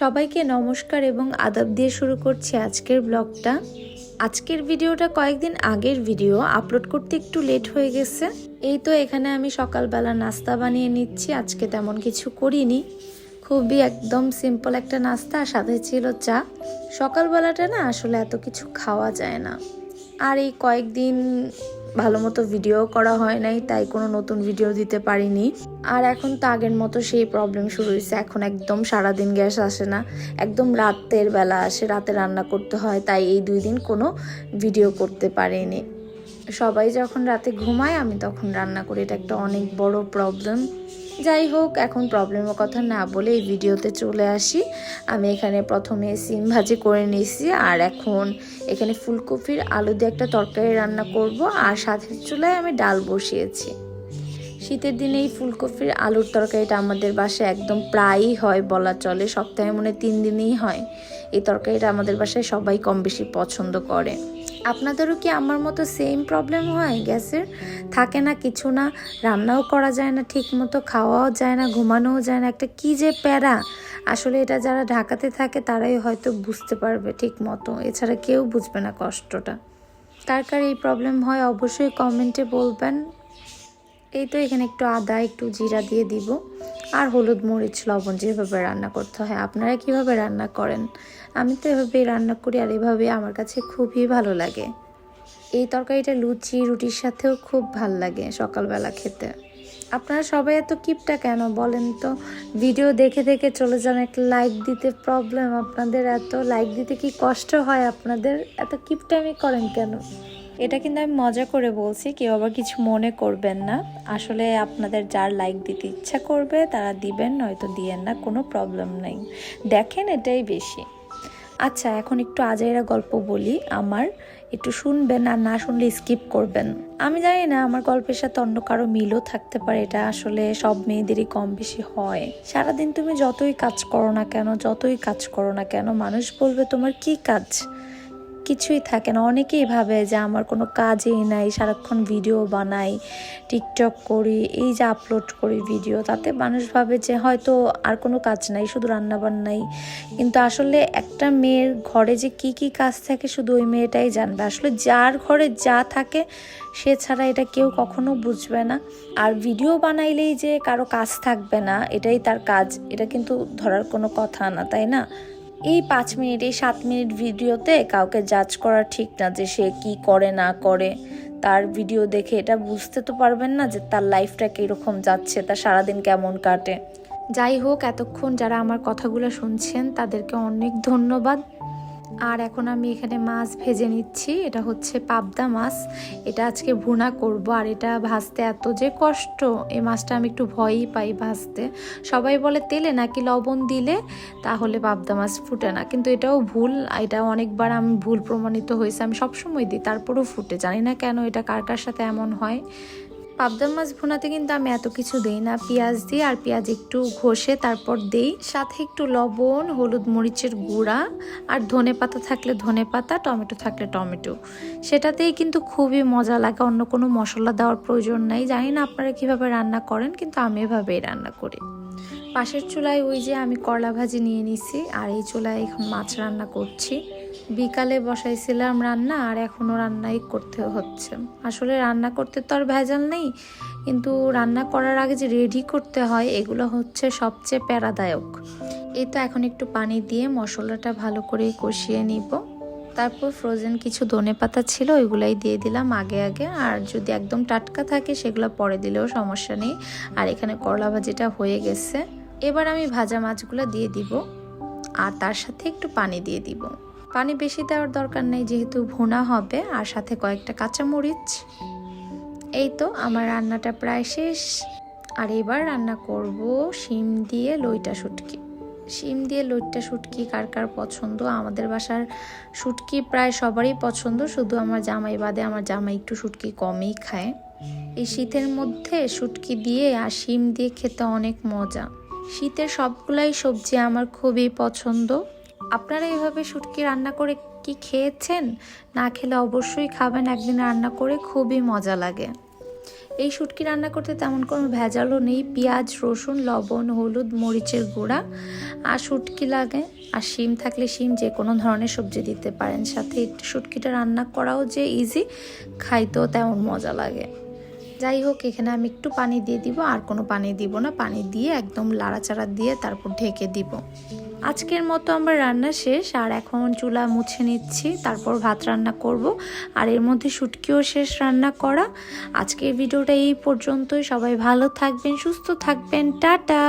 সবাইকে নমস্কার এবং আদাব দিয়ে শুরু করছি আজকের ব্লগটা। আজকের ভিডিওটা কয়েকদিন আগের ভিডিও, আপলোড করতে একটু লেট হয়ে গেছে। এই তো এখানে আমি সকালবেলা নাস্তা বানিয়ে নিচ্ছি। আজকে তেমন কিছু করিনি, খুবই একদম সিম্পল একটা নাস্তা, আর সাথে ছিল চা। সকালবেলাটা না আসলে এত কিছু খাওয়া যায় না, আর এই কয়েকদিন ভালো মতো ভিডিও করা হয় নাই, তাই কোনো নতুন ভিডিও দিতে পারিনি। আর এখন তো আগের মতো সেই প্রবলেম শুরু হয়েছে, এখন একদম সারাদিন গ্যাস আসে না, একদম রাতের বেলা আসে, রাতে রান্না করতে হয়, তাই এই 2 দিন কোনো ভিডিও করতে পারিনি। সবাই যখন রাতে ঘুমায় আমি তখন রান্না করি, এটা একটা অনেক বড় প্রবলেম। যাই হোক, এখন প্রবলেমের কথা না বলে এই ভিডিওতে চলে আসি। আমি এখানে প্রথমে সিম ভাজি করে নিয়েছি, আর এখন এখানে ফুলকপির আলু দিয়ে একটা তরকারি রান্না করব, আর সাথে চুলায় আমি ডাল বসিয়েছি। শীতের দিনে এই ফুলকপির আলুর তরকারিটা আমাদের বাসায় একদম প্রায়ই হয় বলা চলে, সপ্তাহে মনে 3 দিনেই হয়। এই তরকারিটা আমাদের বাসায় সবাই কম বেশি পছন্দ করে। আপনাদেরও কি আমার মতো সেম প্রবলেম হয়? গ্যাসের থাকে না, কিছু না, রান্নাও করা যায় না ঠিক মতো, খাওয়াও যায় না, ঘুমানোও যায় না, একটা কি যে প্যারা। আসলে এটা যারা ঢাকাতে থাকে তারাই হয়তো বুঝতে পারবে ঠিক মতো, এছাড়া কেউ বুঝবে না কষ্টটা। কার কার এই প্রবলেম হয় অবশ্যই কমেন্টে বলবেন। এই তো এখানে একটু আদা, একটু জিরা দিয়ে দিব, আর হলুদ মরিচ লবণ, যেভাবে রান্না করতে হয়। আপনারা কিভাবে রান্না করেন? আমি তো এভাবেই রান্না করি, আর এভাবে আমার কাছে খুবই ভালো লাগে। এই তরকারিটা লুচি রুটির সাথেও খুব ভাল লাগে সকালবেলা খেতে। আপনারা সবাই এত কিপটা কেন বলেন তো? ভিডিও দেখে দেখে চলে যান, একটা লাইক দিতে প্রবলেম আপনাদের, এত লাইক দিতে কি কষ্ট হয় আপনাদের? এত কিপটামি করেন কেন? এটা কিন্তু আমি মজা করে বলছি, কেউ আবার কিছু মনে করবেন না। আসলে আপনাদের যার লাইক দিতে ইচ্ছা করবে তারা দিবেন, নয়তো দিয়েন না, কোনো প্রবলেম নেই। দেখেন, এটাই বেশি। আচ্ছা, এখন একটু আজাইরা গল্প বলি আমার, একটু শুনবেন, আর না শুনলে স্কিপ করবেন। আমি জানি না আমার গল্পের সাথে অন্য কারো মিলও থাকতে পারে, এটা আসলে সব মেয়েদেরই কম বেশি হয়। সারাদিন তুমি যতই কাজ করো না কেন, মানুষ বলবে তোমার কি কাজ? কিছুই থাকে না। অনেকেই ভাবে যে আমার কোনো কাজই নাই, সারাক্ষণ ভিডিও বানাই, টিকটক করি, এই যে আপলোড করি ভিডিও, তাতে মানুষ ভাবে যে হয়তো আর কোনো কাজ নাই, শুধু রান্নাবান্নাই। কিন্তু আসলে একটা মেয়ের ঘরে যে কি কি কাজ থাকে শুধু ওই মেয়েটাই জানবে। আসলে যার ঘরে যা থাকে সে ছাড়া এটা কেউ কখনো বুঝবে না। আর ভিডিও বানাইলেই যে কারো কাজ থাকবে না, এটাই তার কাজ, এটা কিন্তু ধরার কোনো কথা না, তাই না? এই 5 মিনিট, এই 7 মিনিট ভিডিওতে কাউকে জাজ করা ঠিক না যে সে কি করে না করে। তার ভিডিও দেখে এটা বুঝতে তো পারবেন না যে তার লাইফটা কীরকম যাচ্ছে, তার সারাদিন কেমন কাটে। যাই হোক, এতক্ষণ যারা আমার কথাগুলো শুনছেন তাদেরকে অনেক ধন্যবাদ। আর এখন আমি এখানে মাছ ভেজে নিচ্ছি, এটা হচ্ছে পাবদা মাছ। এটা আজকে ভুনা করব, আর এটা ভাজতে এত যে কষ্ট, এই মাছটা আমি একটু ভয়ই পাই ভাজতে। সবাই বলে তেলে নাকি লবণ দিলে তাহলে পাবদা মাছ ফুটে না, কিন্তু এটাও ভুল। এটা অনেকবার আমি ভুল প্রমাণিত হয়েছে, আমি সবসময় দিই তারপরেও ফুটে, জানি না কেন, এটা কার কার সাথে এমন হয়। পাবদা মাছ ভুনাতে কিন্তু আমি এত কিছু দিই না, পেঁয়াজ দিই, আর পেঁয়াজ একটু ঘষে তারপর দিই, সাথে একটু লবণ, হলুদ মরিচের গুঁড়া, আর ধনে পাতা থাকলে ধনে পাতা, টমেটো থাকলে টমেটো, সেটাতেই কিন্তু খুবই মজা লাগে। অন্য কোনো মশলা দেওয়ার প্রয়োজন নাই। জানি না আপনারা কিভাবে রান্না করেন, কিন্তু আমি এভাবেই রান্না করি। পাশের চুলায় ওই যে আমি করলা ভাজি নিয়ে নিছি, আর এই চুলায় এখন মাছ রান্না করছি। বিকালে বসাইছিলাম রান্না, আর এখনও রান্নাই করতে হচ্ছে। আসলে রান্না করতে তো আর ভেজাল নেই, কিন্তু রান্না করার আগে যে রেডি করতে হয় এগুলো হচ্ছে সবচেয়ে প্যারাদায়ক। এই তো এখন একটু পানি দিয়ে মশলাটা ভালো করে কষিয়ে নিব। তারপর ফ্রোজেন কিছু ধনেপাতা ছিল, ওইগুলাই দিয়ে দিলাম আগে আগে, আর যদি একদম টাটকা থাকে সেগুলো পরে দিলেও সমস্যা নেই। আর এখানে করলা ভাজিটা হয়ে গেছে। এবার আমি ভাজা মাছগুলো দিয়ে দিব, আর তার সাথে একটু পানি দিয়ে দিব। পানি বেশি দেওয়ার দরকার নেই, যেহেতু ভুনা হবে, আর সাথে কয়েকটা কাঁচামরিচ। এই তো আমার রান্নাটা প্রায় শেষ। আর এবার রান্না করব শিম দিয়ে লইটা শুটকি। শিম দিয়ে লইট্টা শুটকি কার কার পছন্দ? আমাদের বাসার শুটকি প্রায় সবারই পছন্দ, শুধু আমার জামাই বাদে। আমার জামাই একটু শুটকি কমই খায়। এই শীতের মধ্যে শুটকি দিয়ে আর শিম দিয়ে খেতে অনেক মজা। শীতের সবগুলাই সবজি আমার খুবই পছন্দ। আপনারা এইভাবে শুটকি রান্না করে কি খেয়েছেন? না খেলে অবশ্যই খাবেন একদিন রান্না করে, খুবই মজা লাগে। এই শুটকি রান্না করতে তেমন কোনো ভেজালও নেই, পেঁয়াজ, রসুন, লবণ, হলুদ, মরিচের গুঁড়া আর শুটকি লাগে। আর শিম থাকলে শিম, যে কোনো ধরনের সবজি দিতে পারেন। সাথে একটু শুটকিটা রান্না করাও যে ইজি, খাইতেও তেমন মজা লাগে। যাই হোক, এখানে আমি একটু পানি দিয়ে দিব, আর কোনো পানি দিব না। পানি দিয়ে একদম লাড়াচাড়া দিয়ে তারপর ঢেকে দিব। আজকের মতো আমার রান্না শেষ, আর এখন চুলা মুছে নিচ্ছি, তারপর ভাত রান্না করব। আর এর মধ্যে শুটকিও শেষ রান্না করা। আজকের ভিডিওটা এই পর্যন্তই। সবাই ভালো থাকবেন, সুস্থ থাকবেন, টাটা।